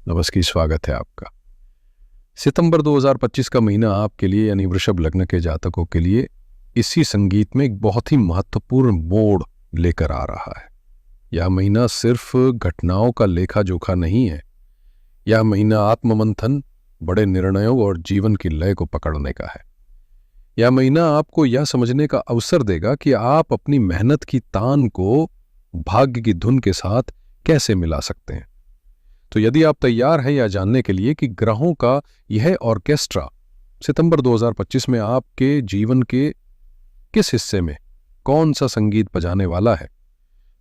नमस्कार, स्वागत है आपका। सितंबर 2025 का महीना आपके लिए यानी वृषभ लग्न के जातकों के लिए इसी संगीत में एक बहुत ही महत्वपूर्ण मोड़ लेकर आ रहा है। यह महीना सिर्फ घटनाओं का लेखा जोखा नहीं है। यह महीना आत्ममंथन, बड़े निर्णयों और जीवन की लय को पकड़ने का है। यह महीना आपको यह समझने का अवसर देगा कि आप अपनी मेहनत की तान को भाग्य की धुन के साथ कैसे मिला सकते हैं। तो यदि आप तैयार हैं यह जानने के लिए कि ग्रहों का यह ऑर्केस्ट्रा सितंबर 2025 में आपके जीवन के किस हिस्से में कौन सा संगीत बजाने वाला है,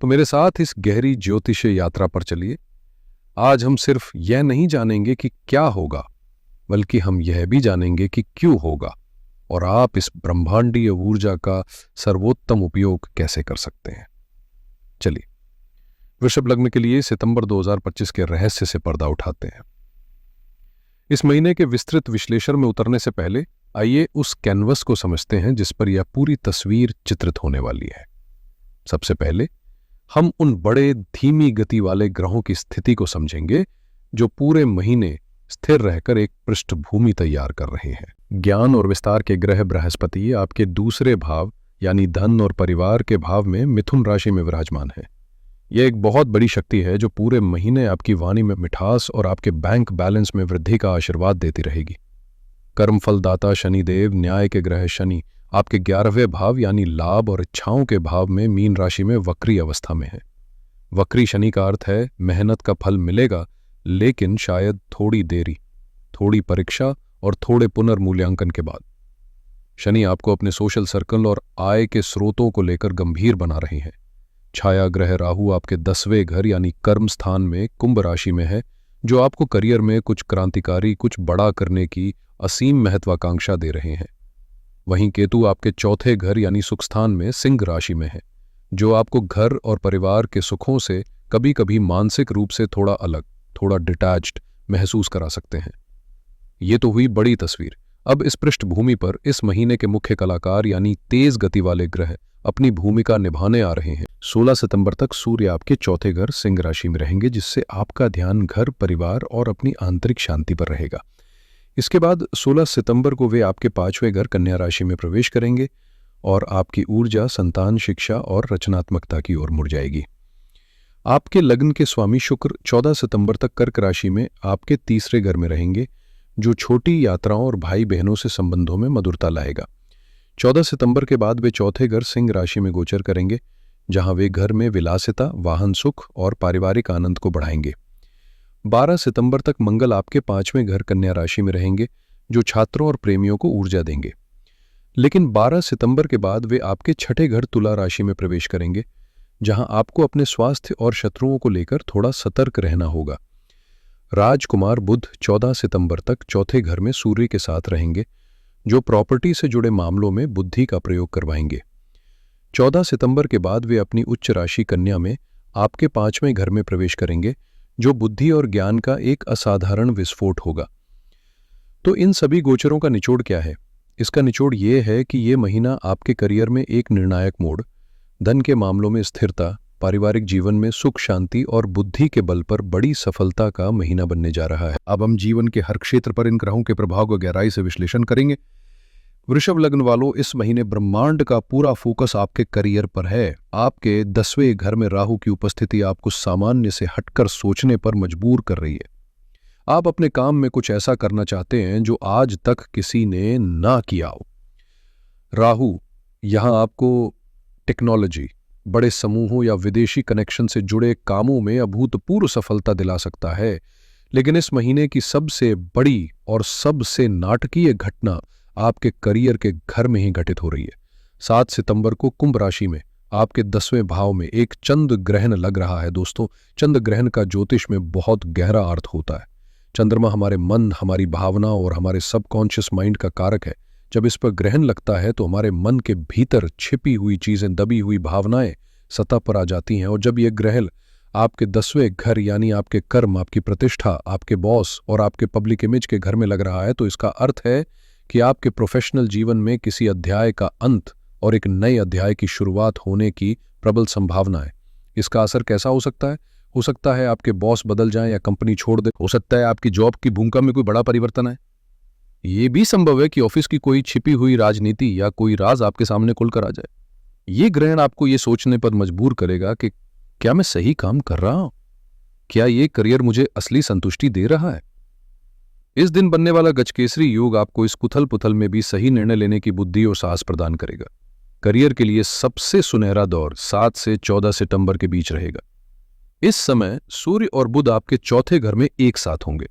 तो मेरे साथ इस गहरी ज्योतिषीय यात्रा पर चलिए। आज हम सिर्फ यह नहीं जानेंगे कि क्या होगा, बल्कि हम यह भी जानेंगे कि क्यों होगा और आप इस ब्रह्मांडीय ऊर्जा का सर्वोत्तम उपयोग कैसे कर सकते हैं। चलिए वृषभ लग्न के लिए सितंबर 2025 के रहस्य से पर्दा उठाते हैं। इस महीने के विस्तृत विश्लेषण में उतरने से पहले आइए उस कैनवस को समझते हैं जिस पर यह पूरी तस्वीर चित्रित होने वाली है। सबसे पहले हम उन बड़े धीमी गति वाले ग्रहों की स्थिति को समझेंगे जो पूरे महीने स्थिर रहकर एक पृष्ठभूमि तैयार कर रहे हैं। ज्ञान और विस्तार के ग्रह बृहस्पति आपके दूसरे भाव यानी धन और परिवार के भाव में मिथुन राशि में विराजमान है। यह एक बहुत बड़ी शक्ति है जो पूरे महीने आपकी वाणी में मिठास और आपके बैंक बैलेंस में वृद्धि का आशीर्वाद देती रहेगी। कर्मफलदाता शनिदेव, न्याय के ग्रह शनि, आपके 11वें भाव यानी लाभ और इच्छाओं के भाव में मीन राशि में वक्री अवस्था में है। वक्री शनि का अर्थ है मेहनत का फल मिलेगा, लेकिन शायद थोड़ी देरी, थोड़ी परीक्षा और थोड़े पुनर्मूल्यांकन के बाद। शनि आपको अपने सोशल सर्कल और आय के स्रोतों को लेकर गंभीर बना रहे हैं। छाया ग्रह राहु आपके 10वें घर यानी कर्म स्थान में कुंभ राशि में है, जो आपको करियर में कुछ क्रांतिकारी, कुछ बड़ा करने की असीम महत्वाकांक्षा दे रहे हैं। वहीं केतु आपके चौथे घर यानी सुख स्थान में सिंह राशि में है, जो आपको घर और परिवार के सुखों से कभी कभी मानसिक रूप से थोड़ा अलग, थोड़ा डिटैच्ड महसूस करा सकते हैं। ये तो हुई बड़ी तस्वीर। अब इस पृष्ठभूमि पर इस महीने के मुख्य कलाकार यानी तेज गति वाले ग्रह अपनी भूमिका निभाने आ रहे हैं। 16 सितंबर तक सूर्य आपके चौथे घर सिंह राशि में रहेंगे, जिससे आपका ध्यान घर, परिवार और अपनी आंतरिक शांति पर रहेगा। इसके बाद 16 सितंबर को वे आपके 5वें घर कन्या राशि में प्रवेश करेंगे और आपकी ऊर्जा संतान, शिक्षा और रचनात्मकता की ओर मुड़ जाएगी। आपके लग्न के स्वामी शुक्र 14 सितंबर तक कर्क राशि में आपके तीसरे घर में रहेंगे, जो छोटी यात्राओं और भाई बहनों से संबंधों में मधुरता लाएगा। 14 सितंबर के बाद वे चौथे घर सिंह राशि में गोचर करेंगे, जहां वे घर में विलासिता, वाहन सुख और पारिवारिक आनंद को बढ़ाएंगे। 12 सितंबर तक मंगल आपके 5वें घर कन्या राशि में रहेंगे, जो छात्रों और प्रेमियों को ऊर्जा देंगे। लेकिन 12 सितंबर के बाद वे आपके 6ठे घर तुला राशि में प्रवेश करेंगे, जहां आपको अपने स्वास्थ्य और शत्रुओं को लेकर थोड़ा सतर्क रहना होगा। राजकुमार बुध 14 सितंबर तक चौथे घर में सूर्य के साथ रहेंगे, जो प्रॉपर्टी से जुड़े मामलों में बुद्धि का प्रयोग करवाएंगे। 14 सितंबर के बाद वे अपनी उच्च राशि कन्या में आपके 5वें घर में प्रवेश करेंगे, जो बुद्धि और ज्ञान का एक असाधारण विस्फोट होगा। तो इन सभी गोचरों का निचोड़ क्या है? इसका निचोड़ ये है कि ये महीना आपके करियर में एक निर्णायक मोड़, धन के मामलों में स्थिरता, पारिवारिक जीवन में सुख शांति और बुद्धि के बल पर बड़ी सफलता का महीना बनने जा रहा है। अब हम जीवन के हर क्षेत्र पर इन ग्रहों के प्रभाव को गहराई से विश्लेषण करेंगे। वृषभ लग्न वालों, इस महीने ब्रह्मांड का पूरा फोकस आपके करियर पर है। आपके 10वें घर में राहु की उपस्थिति आपको सामान्य से हटकर सोचने पर मजबूर कर रही है। आप अपने काम में कुछ ऐसा करना चाहते हैं जो आज तक किसी ने ना किया हो। राहु यहां आपको टेक्नोलॉजी, बड़े समूहों या विदेशी कनेक्शन से जुड़े कामों में अभूतपूर्व सफलता दिला सकता है। लेकिन इस महीने की सबसे बड़ी और सबसे नाटकीय घटना आपके करियर के घर में ही घटित हो रही है। 7 सितंबर को कुंभ राशि में आपके 10वें भाव में एक चंद्र ग्रहण लग रहा है। दोस्तों, चंद्र ग्रहण का ज्योतिष में बहुत गहरा अर्थ होता है। चंद्रमा हमारे मन, हमारी भावना और हमारे सबकॉन्शियस माइंड का कारक है। जब इस पर ग्रहण लगता है तो हमारे मन के भीतर छिपी हुई चीजें, दबी हुई भावनाएं सतह पर आ जाती हैं। और जब यह ग्रहण आपके 10वें घर यानी आपके कर्म, आपकी प्रतिष्ठा, आपके बॉस और आपके पब्लिक इमेज के घर में लग रहा है, तो इसका अर्थ है कि आपके प्रोफेशनल जीवन में किसी अध्याय का अंत और एक नए अध्याय की शुरुआत होने की प्रबल संभावना है। इसका असर कैसा हो सकता है? हो सकता है आपके बॉस बदल जाएं या कंपनी छोड़ दे। हो सकता है आपकी जॉब की भूमिका में कोई बड़ा परिवर्तन आए। ये भी संभव है कि ऑफिस की कोई छिपी हुई राजनीति या कोई राज आपके सामने खुलकर आ जाए। ये ग्रहण आपको ये सोचने पर मजबूर करेगा कि क्या मैं सही काम कर रहा हूं? क्या ये करियर मुझे असली संतुष्टि दे रहा है? इस दिन बनने वाला गजकेसरी योग आपको इस कुथल पुथल में भी सही निर्णय लेने की बुद्धि और साहस प्रदान करेगा। करियर के लिए सबसे सुनहरा दौर 7 से 14 सितंबर के बीच रहेगा। इस समय सूर्य और बुध आपके चौथे घर में एक साथ होंगे।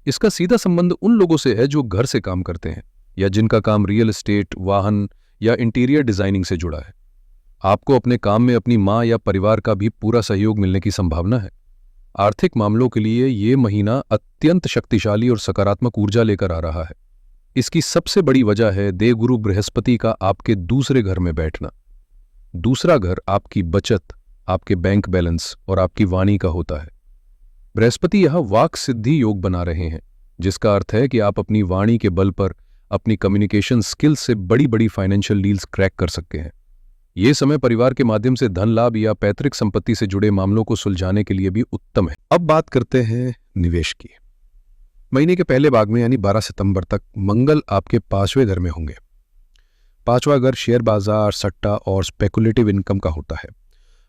इसका सीधा संबंध उन लोगों से है जो घर से काम करते हैं या जिनका काम रियल एस्टेट, वाहन या इंटीरियर डिजाइनिंग से जुड़ा है। आपको अपने काम में अपनी मां या परिवार का भी पूरा सहयोग मिलने की संभावना है। आर्थिक मामलों के लिए ये महीना अत्यंत शक्तिशाली और सकारात्मक ऊर्जा लेकर आ रहा है। इसकी सबसे बड़ी वजह है देवगुरु बृहस्पति का आपके दूसरे घर में बैठना। दूसरा घर आपकी बचत, आपके बैंक बैलेंस और आपकी वाणी का होता है। बृहस्पति यहां वाक सिद्धि योग बना रहे हैं, जिसका अर्थ है कि आप अपनी वाणी के बल पर अपनी कम्युनिकेशन स्किल्स से बड़ी बड़ी फाइनेंशियल डील्स क्रैक कर सकते हैं। यह समय परिवार के माध्यम से धन लाभ या पैतृक संपत्ति से जुड़े मामलों को सुलझाने के लिए भी उत्तम है। अब बात करते हैं निवेश की। महीने के पहले भाग में यानी 12 सितंबर तक मंगल आपके 5वें घर में होंगे। 5वां घर शेयर बाजार, सट्टा और स्पेकुलेटिव इनकम का होता है।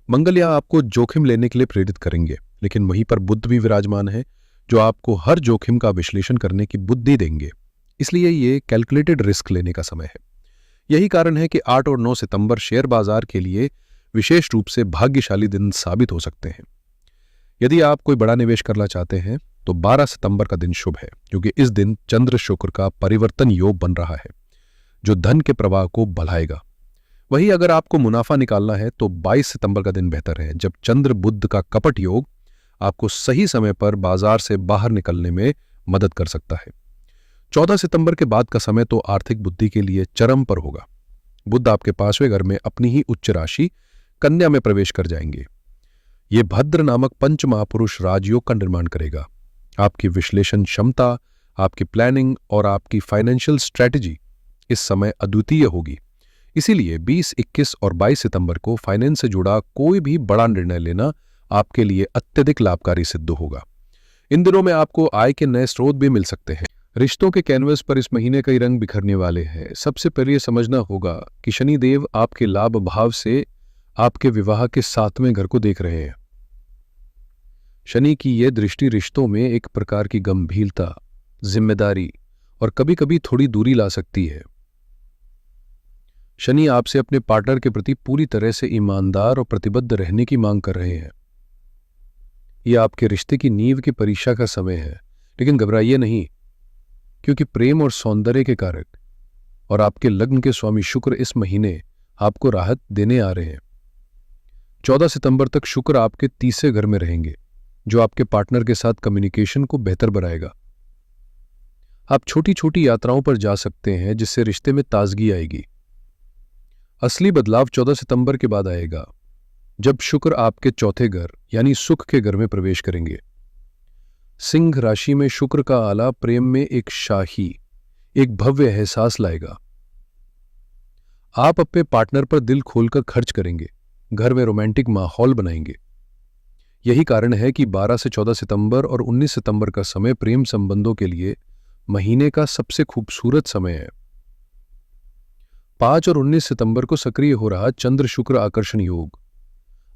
मंगल यहां आपको जोखिम लेने के लिए प्रेरित करेंगे, लेकिन वहीं पर बुध भी विराजमान है जो आपको हर जोखिम का विश्लेषण करने की बुद्धि देंगे। इसलिए ये कैलकुलेटेड रिस्क लेने का समय है। यही कारण है कि 8 और 9 सितंबर शेयर बाजार के लिए विशेष रूप से भाग्यशाली दिन साबित हो सकते हैं। यदि आप कोई बड़ा निवेश करना चाहते हैं तो 12 सितंबर का दिन शुभ है, क्योंकि इस दिन चंद्र शुक्र का परिवर्तन योग बन रहा है जो धन के प्रवाह को बढ़ाएगा। वहीं अगर आपको मुनाफा निकालना है तो 22 सितंबर का दिन बेहतर है, जब चंद्र बुध का कपट योग आपको सही समय पर बाजार से बाहर निकलने में मदद कर सकता है। 14 सितंबर के बाद का समय तो आर्थिक बुद्धि के लिए चरम पर होगा। बुध आपके 5वें घर में अपनी ही उच्च राशि कन्या में प्रवेश कर जाएंगे। ये भद्र नामक पंच महापुरुष राजयोग का निर्माण करेगा। आपकी विश्लेषण क्षमता, आपकी प्लानिंग और आपकी फाइनेंशियल स्ट्रेटजी इस समय अद्वितीय होगी। इसीलिए 20, 21 और 22 सितंबर को फाइनेंस से जुड़ा कोई भी बड़ा निर्णय लेना आपके लिए अत्यधिक लाभकारी सिद्ध होगा। इन दिनों में आपको आय के नए स्रोत भी मिल सकते हैं। रिश्तों के कैनवस पर इस महीने कई रंग बिखरने वाले हैं। सबसे पहले यह समझना होगा कि शनिदेव आपके लाभ भाव से आपके विवाह के 7वें घर को देख रहे हैं। शनि की यह दृष्टि रिश्तों में एक प्रकार की गंभीरता, जिम्मेदारी और कभी कभी थोड़ी दूरी ला सकती है। शनि आपसे अपने पार्टनर के प्रति पूरी तरह से ईमानदार और प्रतिबद्ध रहने की मांग कर रहे हैं। यह आपके रिश्ते की नींव की परीक्षा का समय है, लेकिन घबराइए नहीं, क्योंकि प्रेम और सौंदर्य के कारक और आपके लग्न के स्वामी शुक्र इस महीने आपको राहत देने आ रहे हैं। 14 सितंबर तक शुक्र आपके 30वें घर में रहेंगे, जो आपके पार्टनर के साथ कम्युनिकेशन को बेहतर बनाएगा। आप छोटी छोटी यात्राओं पर जा सकते हैं, जिससे रिश्ते में ताजगी आएगी। असली बदलाव 14 सितंबर के बाद आएगा, जब शुक्र आपके चौथे घर यानी सुख के घर में प्रवेश करेंगे। सिंह राशि में शुक्र का आला प्रेम में एक शाही, एक भव्य एहसास लाएगा। आप अपने पार्टनर पर दिल खोलकर खर्च करेंगे, घर में रोमांटिक माहौल बनाएंगे। यही कारण है कि 12 से 14 सितंबर और 19 सितंबर का समय प्रेम संबंधों के लिए महीने का सबसे खूबसूरत समय है। 5 और 19 सितंबर को सक्रिय हो रहा चंद्र शुक्र आकर्षण योग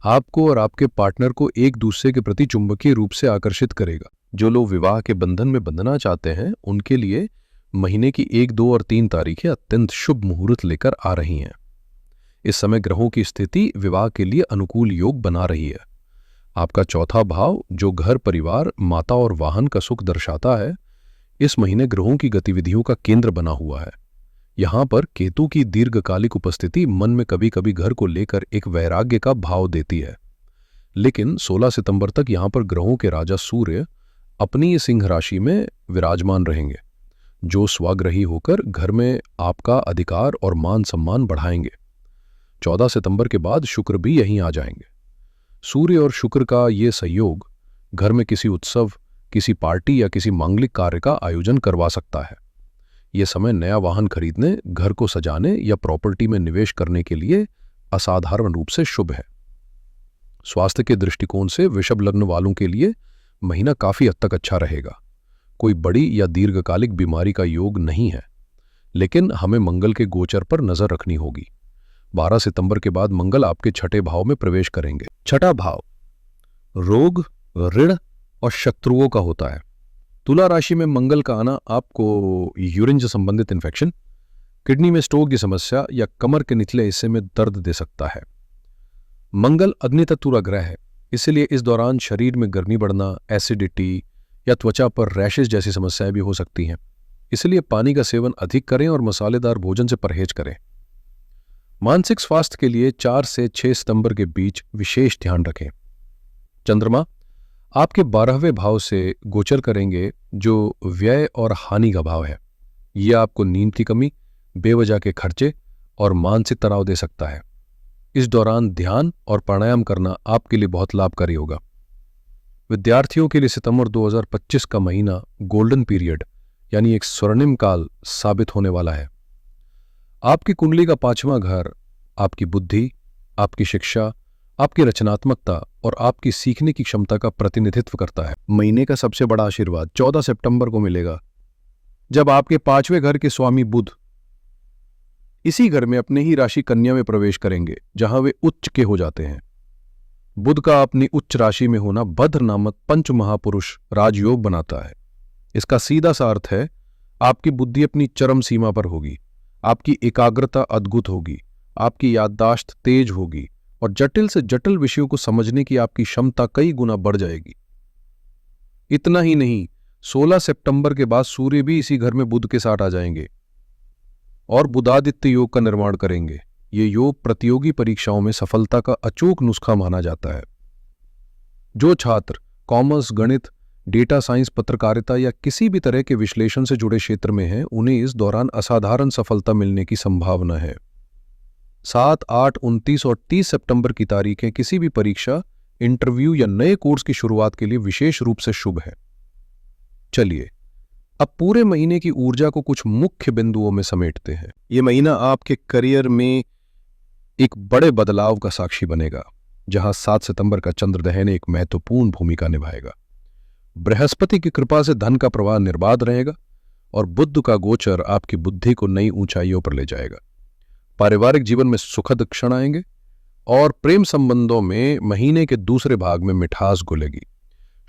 आपको और आपके पार्टनर को एक दूसरे के प्रति चुंबकीय रूप से आकर्षित करेगा। जो लोग विवाह के बंधन में बंधना चाहते हैं, उनके लिए महीने की 1, 2 और 3 तारीखें अत्यंत शुभ मुहूर्त लेकर आ रही हैं। इस समय ग्रहों की स्थिति विवाह के लिए अनुकूल योग बना रही है। आपका चौथा भाव, जो घर, परिवार, माता और वाहन का सुख दर्शाता है, इस महीने ग्रहों की गतिविधियों का केंद्र बना हुआ है। यहां पर केतु की दीर्घकालिक उपस्थिति मन में कभी कभी घर को लेकर एक वैराग्य का भाव देती है, लेकिन 16 सितंबर तक यहां पर ग्रहों के राजा सूर्य अपनी सिंह राशि में विराजमान रहेंगे, जो स्वाग्रही होकर घर में आपका अधिकार और मान सम्मान बढ़ाएंगे। 14 सितंबर के बाद शुक्र भी यहीं आ जाएंगे। सूर्य और शुक्र का ये संयोग घर में किसी उत्सव, किसी पार्टी या किसी मांगलिक कार्य का आयोजन करवा सकता है। यह समय नया वाहन खरीदने, घर को सजाने या प्रॉपर्टी में निवेश करने के लिए असाधारण रूप से शुभ है। स्वास्थ्य के दृष्टिकोण से वृषभ लग्न वालों के लिए महीना काफी हद तक अच्छा रहेगा। कोई बड़ी या दीर्घकालिक बीमारी का योग नहीं है, लेकिन हमें मंगल के गोचर पर नजर रखनी होगी। 12 सितंबर के बाद मंगल आपके छठे भाव में प्रवेश करेंगे। छठा भाव रोग, ऋण और शत्रुओं का होता है। तुला राशि में मंगल का आना आपको यूरिन से संबंधित इन्फेक्शन, किडनी में स्टोन की समस्या या कमर के निचले हिस्से में दर्द दे सकता है। मंगल अग्नि तत्व ग्रह है, इसलिए इस दौरान शरीर में गर्मी बढ़ना, एसिडिटी या त्वचा पर रैशेज जैसी समस्याएं भी हो सकती हैं। इसलिए पानी का सेवन अधिक करें और मसालेदार भोजन से परहेज करें। मानसिक स्वास्थ्य के लिए 4 से 6 सितंबर के बीच विशेष ध्यान रखें। चंद्रमा आपके 12वें भाव से गोचर करेंगे, जो व्यय और हानि का भाव है। यह आपको नींद की कमी, बेवजह के खर्चे और मानसिक तनाव दे सकता है। इस दौरान ध्यान और प्राणायाम करना आपके लिए बहुत लाभकारी होगा। विद्यार्थियों के लिए सितंबर 2025 का महीना गोल्डन पीरियड यानी एक स्वर्णिम काल साबित होने वाला है। आपकी कुंडली का 5वां घर आपकी बुद्धि, आपकी शिक्षा, आपकी रचनात्मकता और आपकी सीखने की क्षमता का प्रतिनिधित्व करता है। महीने का सबसे बड़ा आशीर्वाद 14 सितंबर को मिलेगा, जब आपके 5वें घर के स्वामी बुध इसी घर में अपने ही राशि कन्या में प्रवेश करेंगे, जहां वे उच्च के हो जाते हैं। बुध का अपनी उच्च राशि में होना भद्र नामक पंच महापुरुष राजयोग बनाता है। इसका सीधा सा अर्थ है आपकी बुद्धि अपनी चरम सीमा पर होगी, आपकी एकाग्रता अद्भुत होगी, आपकी याददाश्त तेज होगी और जटिल से जटिल विषयों को समझने की आपकी क्षमता कई गुना बढ़ जाएगी। इतना ही नहीं, 16 सितंबर के बाद सूर्य भी इसी घर में बुध के साथ आ जाएंगे और बुधादित्य योग का निर्माण करेंगे। ये योग प्रतियोगी परीक्षाओं में सफलता का अचूक नुस्खा माना जाता है। जो छात्र कॉमर्स, गणित, डेटा साइंस, पत्रकारिता या किसी भी तरह के विश्लेषण से जुड़े क्षेत्र में हैं, उन्हें इस दौरान असाधारण सफलता मिलने की संभावना है। 7, 8, 29 और 30 सितंबर की तारीखें किसी भी परीक्षा, इंटरव्यू या नए कोर्स की शुरुआत के लिए विशेष रूप से शुभ है। चलिए अब पूरे महीने की ऊर्जा को कुछ मुख्य बिंदुओं में समेटते हैं। ये महीना आपके करियर में एक बड़े बदलाव का साक्षी बनेगा, जहां 7 सितंबर का चंद्रग्रहण एक महत्वपूर्ण भूमिका निभाएगा। बृहस्पति की कृपा से धन का प्रवाह निर्बाध रहेगा और बुध का गोचर आपकी बुद्धि को नई ऊंचाइयों पर ले जाएगा। पारिवारिक जीवन में सुखद क्षण आएंगे और प्रेम संबंधों में महीने के दूसरे भाग में मिठास घुलेगी।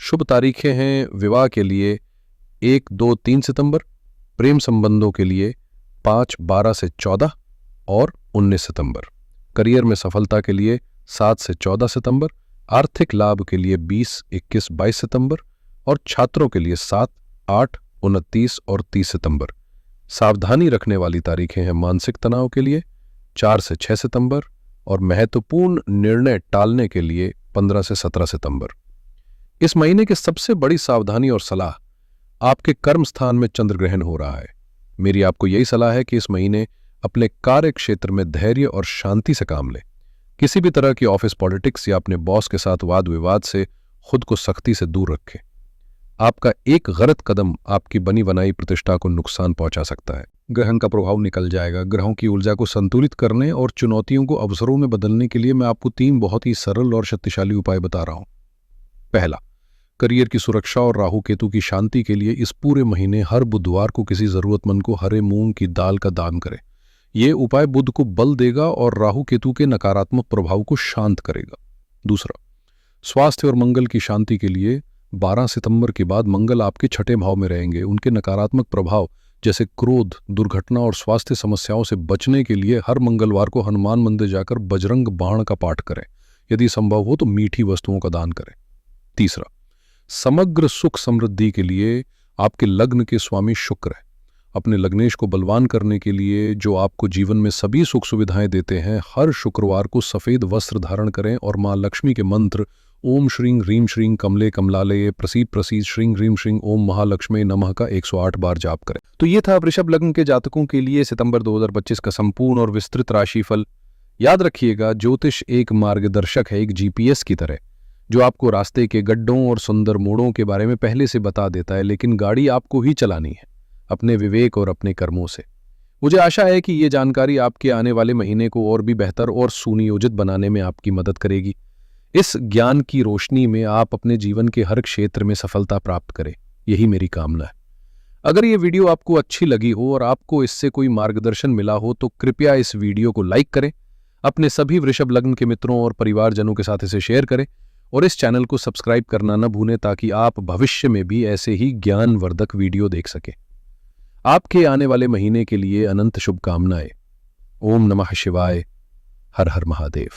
शुभ तारीखें हैं विवाह के लिए 1, 2, 3 सितंबर, प्रेम संबंधों के लिए 5, 12 से 14 और 19 सितंबर, करियर में सफलता के लिए 7 से 14 सितंबर, आर्थिक लाभ के लिए 20, 21, 22 सितंबर और छात्रों के लिए 7, 8, 29 और 30 सितंबर। सावधानी रखने वाली तारीखें हैं मानसिक तनाव के लिए 4 से 6 सितंबर और महत्वपूर्ण निर्णय टालने के लिए 15 से 17 सितंबर। इस महीने की सबसे बड़ी सावधानी और सलाह, आपके कर्म स्थान में चंद्र ग्रहण हो रहा है। मेरी आपको यही सलाह है कि इस महीने अपने कार्य क्षेत्र में धैर्य और शांति से काम लें। किसी भी तरह की ऑफिस पॉलिटिक्स या अपने बॉस के साथ वाद विवाद से खुद को सख्ती से दूर रखें। आपका एक गलत कदम आपकी बनी बनाई प्रतिष्ठा को नुकसान पहुंचा सकता है। ग्रहण का प्रभाव निकल जाएगा। ग्रहों की ऊर्जा को संतुलित करने और चुनौतियों को अवसरों में बदलने के लिए मैं आपको 3 बहुत ही सरल और शक्तिशाली उपाय बता रहा हूं। पहला, करियर की सुरक्षा और राहु केतु की शांति के लिए इस पूरे महीने हर बुधवार को किसी जरूरतमंद को हरे मूंग की दाल का दान करें। यह उपाय बुध को बल देगा और राहु केतु के नकारात्मक प्रभाव को शांत करेगा। दूसरा, स्वास्थ्य और मंगल की शांति के लिए 12 सितंबर के बाद मंगल आपके छठे भाव में रहेंगे। उनके नकारात्मक प्रभाव जैसे क्रोध, दुर्घटना और स्वास्थ्य समस्याओं से बचने के लिए हर मंगलवार को हनुमान मंदिर जाकर बजरंग बाण का पाठ करें। यदि संभव हो तो मीठी वस्तुओं का दान करें। तीसरा, समग्र सुख समृद्धि के लिए आपके लग्न के स्वामी शुक्र है। अपने लग्नेश को बलवान करने के लिए, जो आपको जीवन में सभी सुख सुविधाएं देते हैं, हर शुक्रवार को सफेद वस्त्र धारण करें और मां लक्ष्मी के मंत्र ओम श्रीं ह्रीं श्रीं कमले कमलालये प्रसीद प्रसीद श्रीं ह्रीं श्रीं ओम महालक्ष्मी नमः का 108 बार जाप करें। तो ये था वृषभ लग्न के जातकों के लिए सितंबर 2025 का संपूर्ण और विस्तृत राशिफल। याद रखिएगा, ज्योतिष एक मार्गदर्शक है, एक जीपीएस की तरह, जो आपको रास्ते के गड्ढों और सुंदर मोड़ों के बारे में पहले से बता देता है, लेकिन गाड़ी आपको ही चलानी है अपने विवेक और अपने कर्मों से। मुझे आशा है कि ये जानकारी आपके आने वाले महीने को और भी बेहतर और सुनियोजित बनाने में आपकी मदद करेगी। इस ज्ञान की रोशनी में आप अपने जीवन के हर क्षेत्र में सफलता प्राप्त करें, यही मेरी कामना है। अगर ये वीडियो आपको अच्छी लगी हो और आपको इससे कोई मार्गदर्शन मिला हो तो कृपया इस वीडियो को लाइक करें, अपने सभी वृषभ लग्न के मित्रों और परिवारजनों के साथ इसे शेयर करें और इस चैनल को सब्सक्राइब करना न भूलें ताकि आप भविष्य में भी ऐसे ही ज्ञानवर्धक वीडियो देख सकें। आपके आने वाले महीने के लिए अनंत शुभकामनाएं। ओम नमः शिवाय। हर हर महादेव।